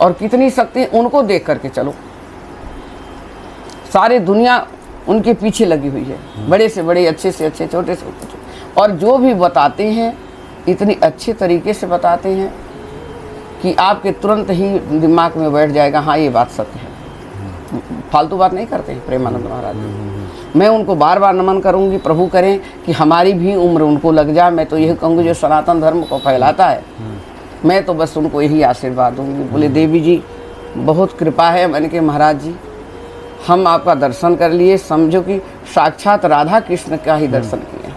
और कितनी शक्ति उनको देख करके चलो। सारी दुनिया उनके पीछे लगी हुई है, बड़े से बड़े, अच्छे से अच्छे, छोटे से छोटे, और जो भी बताते हैं इतनी अच्छे तरीके से बताते हैं कि आपके तुरंत ही दिमाग में बैठ जाएगा, हाँ ये बात सत्य है। फालतू बात नहीं करते हैं प्रेमानंद महाराज जी। मैं उनको बार बार नमन करूंगी, प्रभु करें कि हमारी भी उम्र उनको लग जाए। मैं तो यही कहूँगी जो सनातन धर्म को फैलाता है, मैं तो बस उनको यही आशीर्वाद दूंगी। बोले देवी जी बहुत कृपा है, मैंने कहा महाराज जी हम आपका दर्शन कर लिए, समझो कि साक्षात राधा कृष्ण का ही दर्शन किए,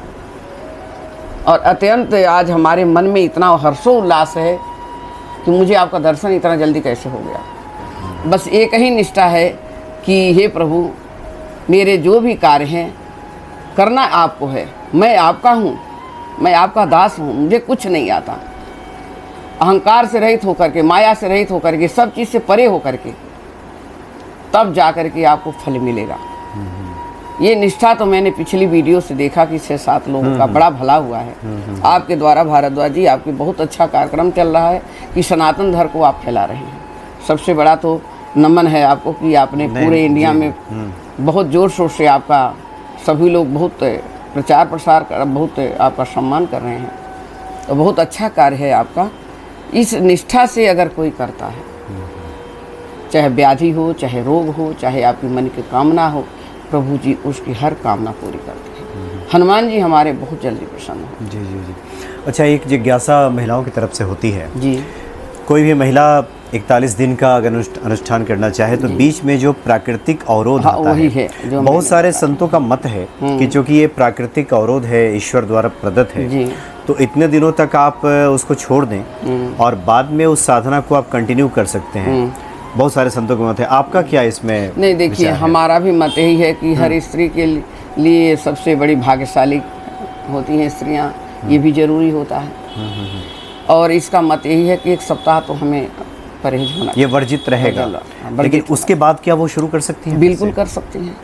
और अत्यंत आज हमारे मन में इतना हर्षोल्लास है कि मुझे आपका दर्शन इतना जल्दी कैसे हो गया। बस एक ही निष्ठा है कि हे प्रभु मेरे जो भी कार्य हैं करना आपको है, मैं आपका हूँ, मैं आपका दास हूँ, मुझे कुछ नहीं आता। अहंकार से रहित होकर के, माया से रहित होकर के, सब चीज़ से परे होकर के, तब जा कर के आपको फल मिलेगा। ये निष्ठा तो मैंने पिछली वीडियो से देखा कि 6-7 लोगों का बड़ा भला हुआ है। आपके द्वारा भारद्वाज जी आपके बहुत अच्छा कार्यक्रम चल रहा है कि सनातन धर्म को आप फैला रहे हैं। सबसे बड़ा तो नमन है आपको कि आपने पूरे इंडिया में बहुत जोर शोर से आपका सभी लोग बहुत प्रचार प्रसार कर, बहुत आपका सम्मान कर रहे हैं, तो बहुत अच्छा कार्य है आपका। इस निष्ठा से अगर कोई करता है, चाहे व्याधि हो, चाहे रोग हो, चाहे आपकी मन की कामना हो, प्रभु जी उसकी हर कामना पूरी करते हैं। हनुमान जी हमारे बहुत जल्दी प्रसन्न हो। जी जी जी। अच्छा, एक जिज्ञासा महिलाओं की तरफ से होती है जी। कोई भी महिला 41 दिन का अगर अनुष्ठान करना चाहे तो बीच में जो प्राकृतिक अवरोध आता वही है, जो बहुत सारे संतों का मत है कि चूंकि ये प्राकृतिक अवरोध है, ईश्वर द्वारा प्रदत्त है, तो इतने दिनों तक आप उसको छोड़ दें और बाद में उस साधना को आप कंटिन्यू कर सकते हैं। बहुत सारे संतों का मत है, आपका क्या इसमें? नहीं, देखिए हमारा भी मत यही है कि हर स्त्री के लिए सबसे बड़ी भाग्यशाली होती हैं स्त्रियां, ये भी जरूरी होता है। और इसका मत यही है कि 1 सप्ताह तो हमें परहेज होना, ये वर्जित रहेगा, लेकिन उसके बाद क्या वो शुरू कर सकती हैं? बिल्कुल कर सकती हैं।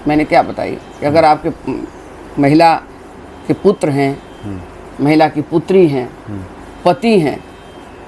मैंने क्या बताई कि अगर आपके महिला के पुत्र हैं, महिला की पुत्री हैं, पति हैं,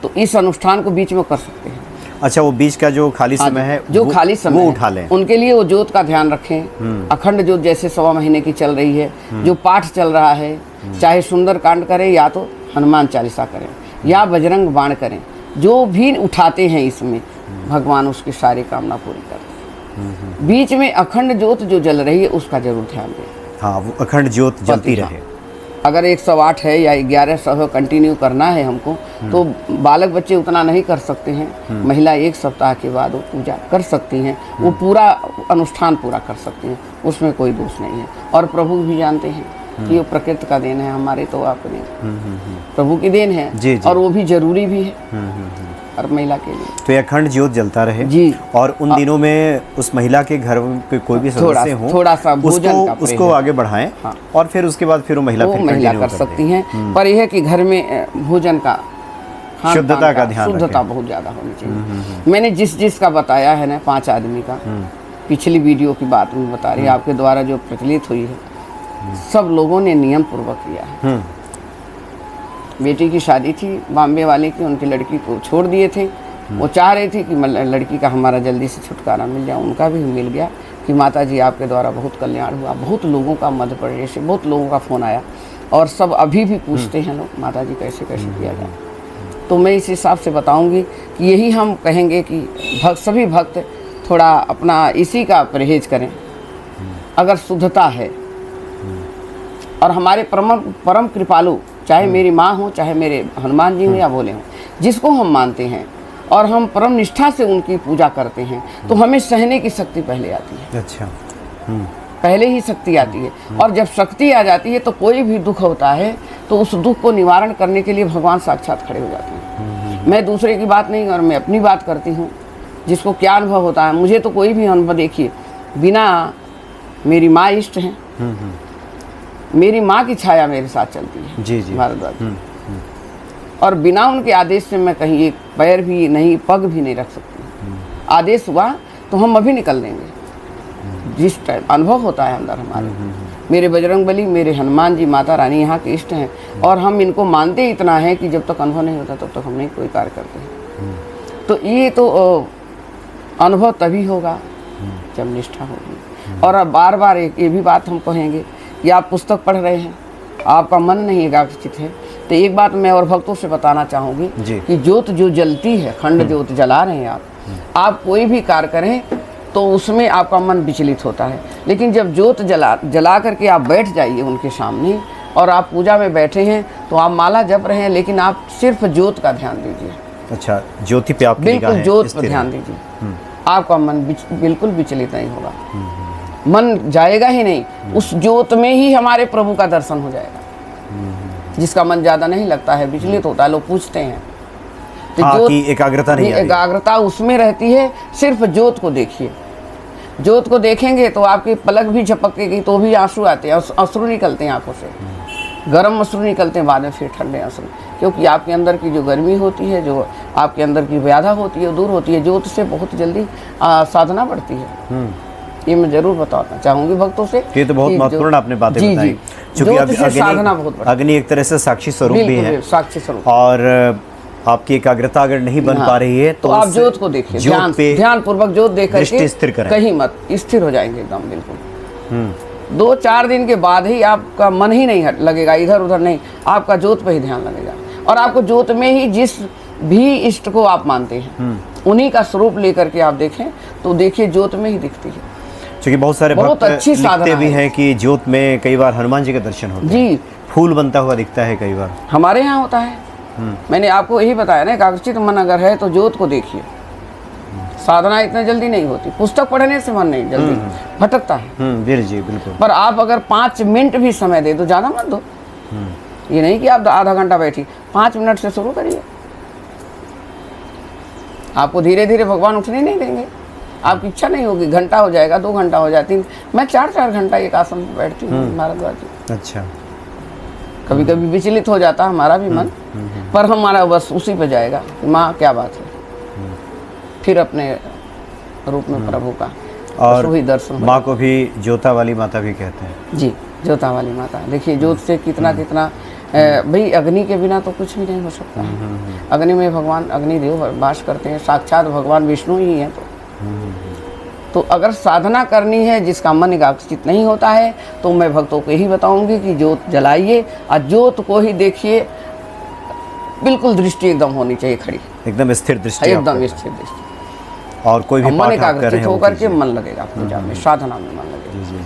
तो इस अनुष्ठान को बीच में कर सकते हैं। अच्छा, वो बीच का जो खाली समय है, जो खाली समय वो उठा लें। उनके लिए वो ज्योत का ध्यान रखें। अखंड ज्योत जैसे 1.25 महीने की चल रही है, जो पाठ चल रहा है, चाहे सुंदर कांड करें या तो हनुमान चालीसा करें या बजरंग बाण करें, जो भी उठाते हैं इसमें भगवान उसकी सारी कामना पूरी करते हैं। बीच में अखंड ज्योत जो जल रही है उसका जरूर ध्यान दें। हाँ, वो अखंड ज्योत जलती रहे। अगर 108 है या 1100 कंटिन्यू करना है हमको, तो बालक बच्चे उतना नहीं कर सकते हैं, महिला 1 सप्ताह के बाद वो पूजा कर सकती हैं, वो पूरा अनुष्ठान पूरा कर सकती हैं, उसमें कोई दोष नहीं है। और प्रभु भी जानते हैं कि वो प्रकृति का देन है, हमारे तो आपने प्रभु की देन है जी। और वो भी जरूरी भी है हर महिला के लिए। तो ये अखंड ज्योत जलता रहे जी। और उन दिनों में उस महिला के घर के कोई भी सदस्य हो, थोड़ा सा भोजन उसको आगे बढ़ाएं। हाँ। और फिर उसके बाद फिर वो महिला कर सकती हैं। पर यह है कि घर में भोजन का शुद्धता का ध्यान, शुद्धता बहुत ज्यादा होनी चाहिए। मैंने जिसका बताया है ना 5 आदमी का, पिछली वीडियो की बात में बता रही है, आपके द्वारा जो प्रचलित हुई है, सब लोगों ने नियम पूर्वक किया है। बेटी की शादी थी बॉम्बे वाले की, उनकी लड़की को छोड़ दिए थे, वो चाह रही थी कि लड़की का हमारा जल्दी से छुटकारा मिल जाए, उनका भी मिल गया कि माता जी आपके द्वारा बहुत कल्याण हुआ। बहुत लोगों का मध्य प्रदेश से बहुत लोगों का फ़ोन आया और सब अभी भी पूछते हैं लोग माता जी कैसे कैसे किया जाए। तो मैं इस हिसाब से बताऊंगी कि यही हम कहेंगे कि सभी भक्त थोड़ा अपना इसी का परहेज करें अगर शुद्धता है। और हमारे परम कृपालु, चाहे मेरी माँ हो, चाहे मेरे हनुमान जी हो या भोले हों, जिसको हम मानते हैं और हम परम निष्ठा से उनकी पूजा करते हैं, तो हमें सहने की शक्ति पहले आती है। अच्छा। पहले ही शक्ति आती है। और जब शक्ति आ जाती है तो कोई भी दुख होता है तो उस दुख को निवारण करने के लिए भगवान साक्षात खड़े हो जाते हैं। मैं दूसरे की बात नहीं और मैं अपनी बात करती हूँ। जिसको क्या अनुभव होता है, मुझे तो कोई भी अनुभव, देखिए बिना मेरी माँ इष्ट हैं, मेरी माँ की छाया मेरे साथ चलती है जी जी भारद्वाज, और बिना उनके आदेश से मैं कहीं एक पैर भी नहीं, पग भी नहीं रख सकती। आदेश हुआ तो हम अभी निकल देंगे। जिस टाइम अनुभव होता है अंदर हमारे, मेरे बजरंगबली, मेरे हनुमान जी, माता रानी यहाँ के इष्ट हैं और हम इनको मानते इतना है कि जब तक अनुभव नहीं होता तब तक हम नहीं कोई कार्य करते हैं। तो ये तो अनुभव तभी होगा जब निष्ठा होगी। और अब बार बार ये भी बात हम कहेंगे कि आप पुस्तक पढ़ रहे हैं, आपका मन नहीं एकाग्रचित है, तो एक बात मैं और भक्तों से बताना चाहूँगी कि ज्योत जो जलती है, खंड ज्योत जला रहे हैं आप कोई भी कार्य करें तो उसमें आपका मन विचलित होता है। लेकिन जब ज्योत जला करके आप बैठ जाइए उनके सामने और आप पूजा में बैठे हैं, तो आप माला जप रहे हैं लेकिन आप सिर्फ ज्योत का ध्यान दीजिए। अच्छा, ज्योति पे आपकी निगाह है, बिल्कुल ज्योत पर ध्यान दीजिए, आपका मन बिल्कुल विचलित नहीं होगा, मन जाएगा ही नहीं। उस ज्योत में ही हमारे प्रभु का दर्शन हो जाएगा। जिसका मन ज़्यादा नहीं लगता है, विचलित होता है, लोग पूछते हैं तो हाँ, कि एकाग्रता नहीं आती। एकाग्रता उसमें रहती है। सिर्फ ज्योत को देखिए, ज्योत को देखेंगे तो आपकी पलक भी झपकेगी तो भी आंसू आते हैं, अश्रु निकलते हैं आंखों से, गर्म अश्रु निकलते हैं, बाद में फिर ठंडे अश्रु, क्योंकि आपके अंदर की जो गर्मी होती है, जो आपके अंदर की व्याधा होती है, दूर होती है। ज्योत से बहुत जल्दी साधना बढ़ती है। ये मैं जरूर बताना चाहूंगी भक्तों से। ये तो बहुत महत्वपूर्ण आपने बातें बताई, क्योंकि साधना बहुत बढ़ती है। अग्नि एक तरह से साक्षी स्वरूप भी है, साक्षी स्वरूप, और आपकी एकाग्रता अगर नहीं बन पा रही है तो आप ज्योत को देखिए, ध्यान पूर्वक ज्योत देख करके स्थिर करें, कहीं मत, स्थिर हो जाएंगे एकदम बिल्कुल। 2-4 दिन के बाद ही आपका मन ही नहीं लगेगा इधर उधर नहीं, आपका ज्योत पे ही ध्यान लगेगा। और आपको ज्योत में ही जिस भी इष्ट को आप मानते हैं उन्हीं का स्वरूप लेकर के आप देखें तो देखिए ज्योत में ही दिखती है। क्योंकि बहुत सारे बहुत अच्छी लिखते भी हैं कि ज्योत में कई बार हनुमान जी के दर्शन होते हैं, जी, फूल बनता हुआ दिखता है कई बार, हमारे यहाँ होता है। मैंने आपको यही बताया ना, एकाग्रचित मन अगर है तो ज्योत को देखिए। साधना इतने जल्दी नहीं होती, पुस्तक पढ़ने से मन नहीं जल्दी भटकता है। जी बिल्कुल। पर आप अगर 5 मिनट भी समय दे दो, ज़्यादा मत दो। ये नहीं कि आप आधा घंटा बैठी, 5 मिनट से शुरू करिए। आपको धीरे धीरे भगवान उठने नहीं देंगे। आपकी इच्छा नहीं होगी, घंटा हो जाएगा, 2 घंटा हो जाती। मैं 4-4 घंटा एक आसन में बैठती हूँ भारद्वाज जी। अच्छा, कभी कभी विचलित हो जाता हमारा भी मन, पर हमारा बस उसी पे जाएगा कि माँ क्या बात है, फिर अपने रूप में प्रभु का और वही दर्शन। माँ को भी ज्योता वाली माता भी कहते हैं। जी, ज्योता वाली माता। देखिए ज्योत से कितना भाई अग्नि के बिना तो कुछ भी नहीं हो सकता है। अग्नि में भगवान अग्निदेव वास करते हैं, साक्षात भगवान विष्णु ही हैं। तो अगर साधना करनी है, जिसका मन एकाग्रचित नहीं होता है, तो मैं भक्तों को यही बताऊंगी कि ज्योत जलाइए और ज्योत को ही देखिए। बिल्कुल दृष्टि एकदम होनी चाहिए खड़ी, एकदम स्थिर दृष्टि, एकदम स्थिर दृष्टि, और कोई भी मन एकाग्रचित होकर के मन लगेगा पूजा में, साधना में मन लगेगा। जी।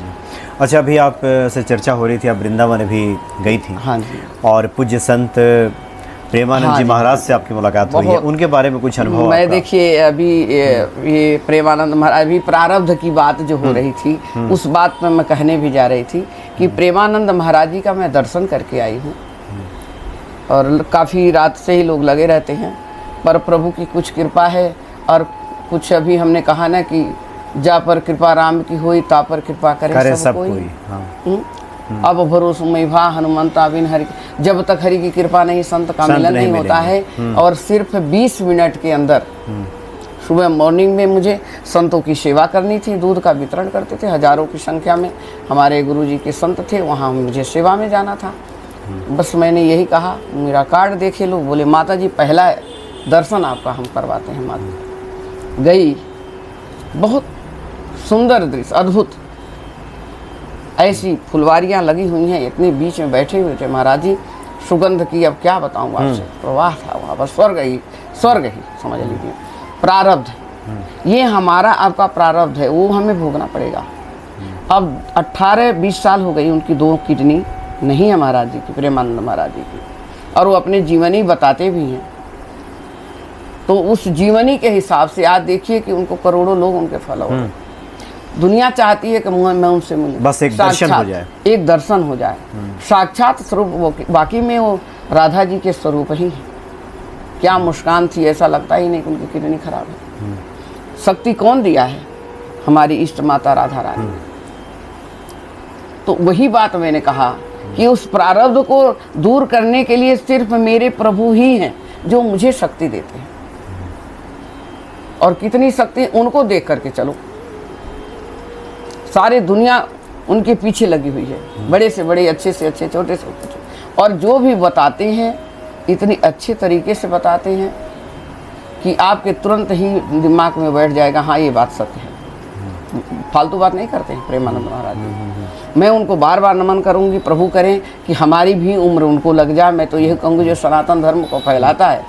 अच्छा, अभी आप से चर्चा हो रही थी, आप वृंदावन भी गई थी। हाँ जी। और पूज्य संत प्रेमानंद जी महाराज से आपकी मुलाकात हुई है, उनके बारे में कुछ अनुभव? मैं देखिए अभी ये प्रेमानंद महाराज, अभी प्रारब्ध की बात जो हो रही थी, उस बात में मैं कहने भी जा रही थी कि प्रेमानंद महाराज जी का मैं दर्शन करके आई हूँ। और काफ़ी रात से ही लोग लगे रहते हैं, पर प्रभु की कुछ कृपा है। और कुछ अभी हमने कहा ना कि जा पर कृपा राम की होई, ता पर कृपा करे सब कोई। हाँ। अब भरोसा मैभा हनुमंता बिन हरि, जब तक हरि की कृपा नहीं संत का मिलन नहीं होता है। और सिर्फ 20 मिनट के अंदर सुबह मॉर्निंग में मुझे संतों की सेवा करनी थी, दूध का वितरण करते थे, हजारों की संख्या में हमारे गुरुजी के संत थे, वहाँ मुझे सेवा में जाना था। बस मैंने यही कहा, मेरा कार्ड देखे लो। बोले माता जी पहला दर्शन आपका हम करवाते हैं। माता गई, बहुत सुंदर दृश्य, अद्भुत, ऐसी फुलवारियाँ लगी हुई हैं, इतने बीच में बैठे हुए थे महाराज जी, सुगंध की अब क्या बताऊँ आपसे, प्रवाह था वहाँ पर, स्वर्ग ही समझ लीजिए। प्रारब्ध, ये हमारा आपका प्रारब्ध है, वो हमें भोगना पड़ेगा। अब 18-20 साल हो गई उनकी 2 किडनी नहीं है महाराज जी की, प्रेमानंद महाराज जी की, और वो अपने जीवनी बताते भी हैं। तो उस जीवनी के हिसाब से आज देखिए कि उनको करोड़ों लोग उनके फॉलोअर। दुनिया चाहती है कि मैं उनसे मिलूं, बस एक दर्शन हो जाए, एक दर्शन हो जाए, साक्षात स्वरूप। बाकी में वो राधा जी के स्वरूप ही है। क्या मुस्कान थी, ऐसा लगता ही नहीं कि उनकी किडनी खराब है। शक्ति कौन दिया है? हमारी इष्ट माता राधा रानी। तो वही बात मैंने कहा कि उस प्रारब्ध को दूर करने के लिए सिर्फ मेरे प्रभु ही हैं जो मुझे शक्ति देते हैं। और कितनी शक्ति, उनको देख करके चलो, सारी दुनिया उनके पीछे लगी हुई है, बड़े से बड़े, अच्छे से अच्छे, छोटे से छोटे। और जो भी बताते हैं इतनी अच्छे तरीके से बताते हैं कि आपके तुरंत ही दिमाग में बैठ जाएगा, हाँ ये बात सत्य है। फालतू बात नहीं करते हैं प्रेमानंद महाराज जी। मैं उनको बार बार नमन करूंगी, प्रभु करें कि हमारी भी उम्र उनको लग जाए। मैं तो यही कहूँगी जो सनातन धर्म को फैलाता है,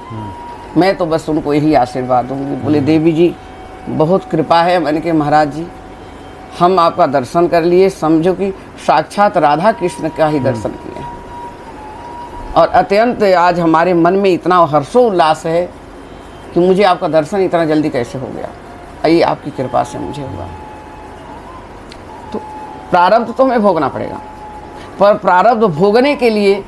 मैं तो बस उनको यही आशीर्वाद दूंगी। बोले देवी जी बहुत कृपा है। मैंने कहा महाराज जी हम आपका दर्शन कर लिए, समझो कि साक्षात राधा कृष्ण का ही दर्शन किए हैं। और अत्यंत आज हमारे मन में इतना हर्षोल्लास है कि मुझे आपका दर्शन इतना जल्दी कैसे हो गया, ये आपकी कृपा से मुझे हुआ। तो प्रारब्ध तो हमें भोगना पड़ेगा, पर प्रारब्ध भोगने के लिए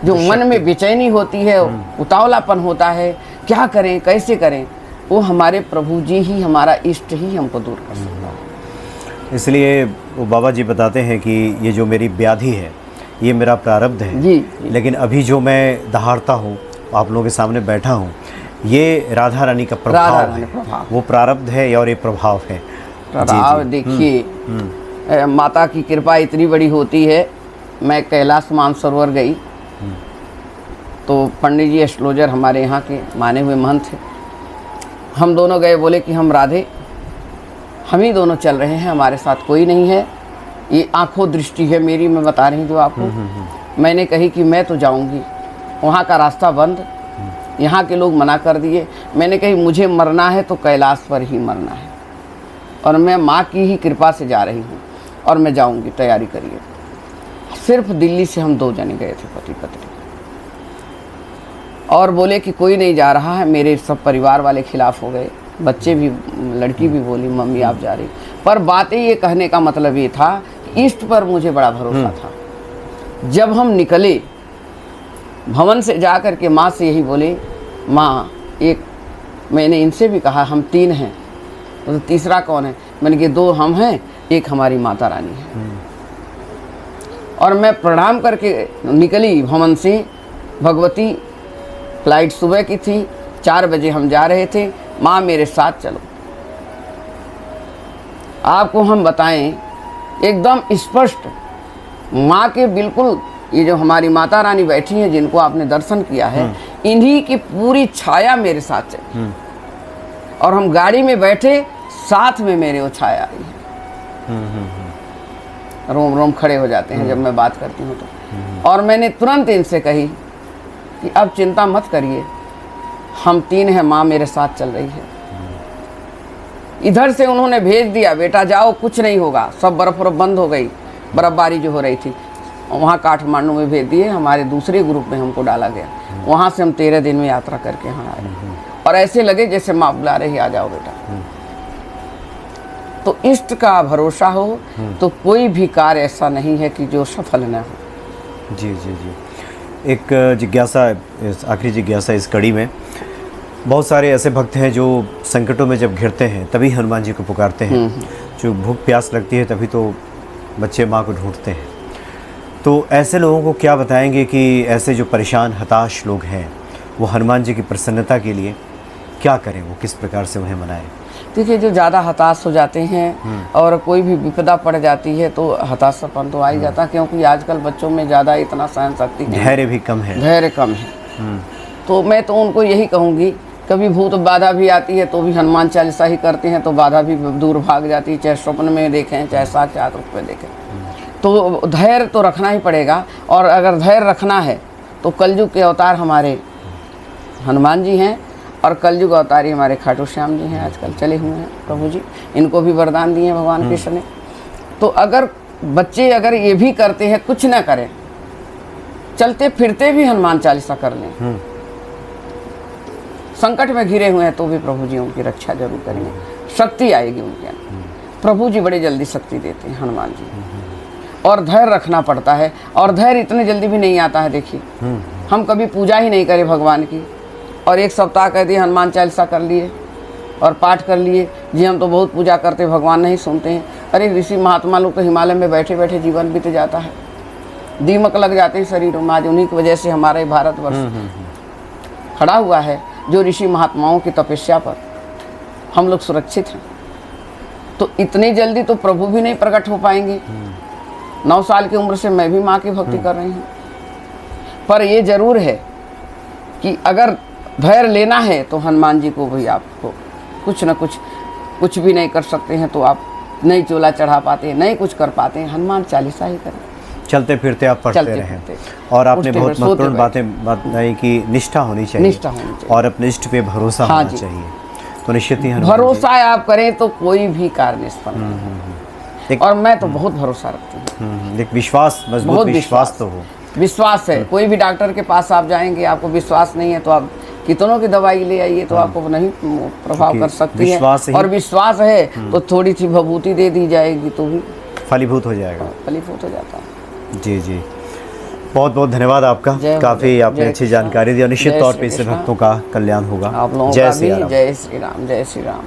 जो मन में बेचैनी होती है, उतावलापन होता है, क्या करें कैसे करें, वो हमारे प्रभु जी ही, हमारा इष्ट ही हमको दूर कर सकता है। इसलिए वो बाबा जी बताते हैं कि ये जो मेरी व्याधि है ये मेरा प्रारब्ध है जी। लेकिन अभी जो मैं दहाड़ता हूँ, आप लोगों के सामने बैठा हूँ, ये राधा रानी का प्रभाव है। वो प्रारब्ध है और ये प्रभाव है। प्रभाव देखिए, माता की कृपा इतनी बड़ी होती है। मैं कैलाश मानसरोवर गई तो पंडित जी एस्ट्रोलॉजर हमारे यहाँ के माने हुए महंत थे, हम दोनों गए। बोले कि हम राधे हम ही दोनों चल रहे हैं, हमारे साथ कोई नहीं है। ये आंखों दृष्टि है मेरी, मैं बता रही हूँ जो आपको। मैंने कही कि मैं तो जाऊँगी, वहाँ का रास्ता बंद, यहाँ के लोग मना कर दिए। मैंने कही मुझे मरना है तो कैलाश पर ही मरना है, और मैं माँ की ही कृपा से जा रही हूँ और मैं जाऊँगी, तैयारी करिए। सिर्फ दिल्ली से हम 2 जने गए थे, पति पत्नी, और बोले कि कोई नहीं जा रहा है। मेरे सब परिवार वाले खिलाफ हो गए, बच्चे भी, लड़की भी बोली मम्मी आप जा रही। पर बातें ये कहने का मतलब ये था कि इष्ट पर मुझे बड़ा भरोसा था। जब हम निकले भवन से जा कर के माँ से यही बोले, माँ एक, मैंने इनसे भी कहा हम 3 हैं, तो तीसरा कौन है? मैंने कहा 2 हम हैं, एक हमारी माता रानी है। और मैं प्रणाम करके निकली भवन से। भगवती फ्लाइट सुबह की थी, 4 बजे हम जा रहे थे। माँ मेरे साथ चलो। आपको हम बताएं एकदम स्पष्ट, माँ के बिल्कुल, ये जो हमारी माता रानी बैठी हैं जिनको आपने दर्शन किया है, इन्हीं की पूरी छाया मेरे साथ चली। और हम गाड़ी में बैठे, साथ में मेरे वो छाया आई है। रोम रोम खड़े हो जाते हैं जब मैं बात करती हूँ तो। और मैंने तुरंत इनसे कही कि अब चिंता मत करिए, हम 3 हैं, माँ मेरे साथ चल रही है। इधर से उन्होंने भेज दिया, बेटा जाओ कुछ नहीं होगा। सब बर्फ बंद हो गई, बर्फबारी जो हो रही थी, वहाँ काठमांडू में भेज दिए। हमारे दूसरे ग्रुप में हमको डाला गया। वहाँ से हम 13 दिन में यात्रा करके यहाँ आए, और ऐसे लगे जैसे माँ बुला रही, आ जाओ बेटा। तो इष्ट का भरोसा हो तो कोई भी कार्य ऐसा नहीं है कि जो सफल न हो। जी जी जी। एक जिज्ञासा, आखिरी जिज्ञासा इस कड़ी में, बहुत सारे ऐसे भक्त हैं जो संकटों में जब घिरते हैं तभी हनुमान जी को पुकारते हैं। जो भूख प्यास लगती है तभी तो बच्चे माँ को ढूंढते हैं। तो ऐसे लोगों को क्या बताएंगे कि ऐसे जो परेशान हताश लोग हैं वो हनुमान जी की प्रसन्नता के लिए क्या करें, वो किस प्रकार से उन्हें मनाएं? देखिए, जो ज़्यादा हताश हो जाते हैं और कोई भी विपदा पड़ जाती है तो हताशापन तो आ ही जाता है, क्योंकि आजकल बच्चों में ज़्यादा इतना सहन शक्ति, धैर्य भी कम है, धैर्य कम है। तो मैं तो उनको यही कहूँगी, कभी भूत बाधा भी आती है तो भी हनुमान चालीसा ही करते हैं तो बाधा भी दूर भाग जाती है, चाहे स्वप्न में देखें चाहे साक्षात रूप में देखें। तो धैर्य तो रखना ही पड़ेगा। और अगर धैर्य रखना है तो कलयुग के अवतार हमारे हनुमान जी हैं, और कलयुग अवतारी हमारे खाटू श्याम जी हैं, आजकल चले हुए हैं प्रभु जी। इनको भी वरदान दिए हैं भगवान कृष्ण ने। तो अगर बच्चे अगर ये भी करते हैं, कुछ ना करें, चलते फिरते भी हनुमान चालीसा कर लें, संकट में घिरे हुए हैं तो भी प्रभु जी उनकी रक्षा जरूर करेंगे, शक्ति आएगी उनके अंदर। प्रभु जी बड़े जल्दी शक्ति देते हैं हनुमान जी। और धैर्य रखना पड़ता है, और धैर्य इतने जल्दी भी नहीं आता है। देखिए, हम कभी पूजा ही नहीं करें भगवान की, और 1 सप्ताह कह दिए हनुमान चालीसा कर लिए और पाठ कर लिए, जी हम तो बहुत पूजा करते, भगवान नहीं सुनते हैं। अरे ऋषि महात्मा लोग तो हिमालय में बैठे बैठे जीवन बीत जाता है, दीमक लग जाते हैं शरीरों में। आज उन्हीं की वजह से हमारा ही भारतवर्ष खड़ा हुआ है, जो ऋषि महात्माओं की तपस्या पर हम लोग सुरक्षित हैं। तो इतनी जल्दी तो प्रभु भी नहीं प्रकट हो पाएंगे। 9 साल की उम्र से मैं भी माँ की भक्ति कर रही हूँ। पर ये जरूर है कि अगर धैर्य लेना है तो हनुमान जी को भी आपको कुछ न कुछ भी नहीं कर सकते हैं तो आप नहीं चोला चढ़ा पाते हैं, नहीं कुछ कर पाते हैं, हनुमान चालीसा ही करें। चलते फिरते आप पढ़ते रहें। और आपने बहुत महत्वपूर्ण बातें बताई कि निष्ठा होनी चाहिए और अपने इष्ट पे भरोसा होना चाहिए। तो निश्चित ही भरोसा आप करें तो कोई भी कार्य निष्फल नहीं। और मैं तो बहुत भरोसा रखती हूँ। एक विश्वास, मजबूत विश्वास तो हो। विश्वास है। कोई भी डॉक्टर के पास आप जाएंगे, आपको विश्वास नहीं है तो आप कितनों की दवाई ले आइए तो आपको नहीं प्रभाव कर सकती है। और विश्वास है तो थोड़ी सी भभूति दे दी जाएगी तो भी फलीभूत हो जाएगा, फलीभूत हो जाता है। जी जी, बहुत बहुत धन्यवाद आपका। काफ़ी आपने अच्छी जानकारी दी और निश्चित तौर पे इससे भक्तों का कल्याण होगा। आप लोगों का भी जय श्री राम, जय श्री राम।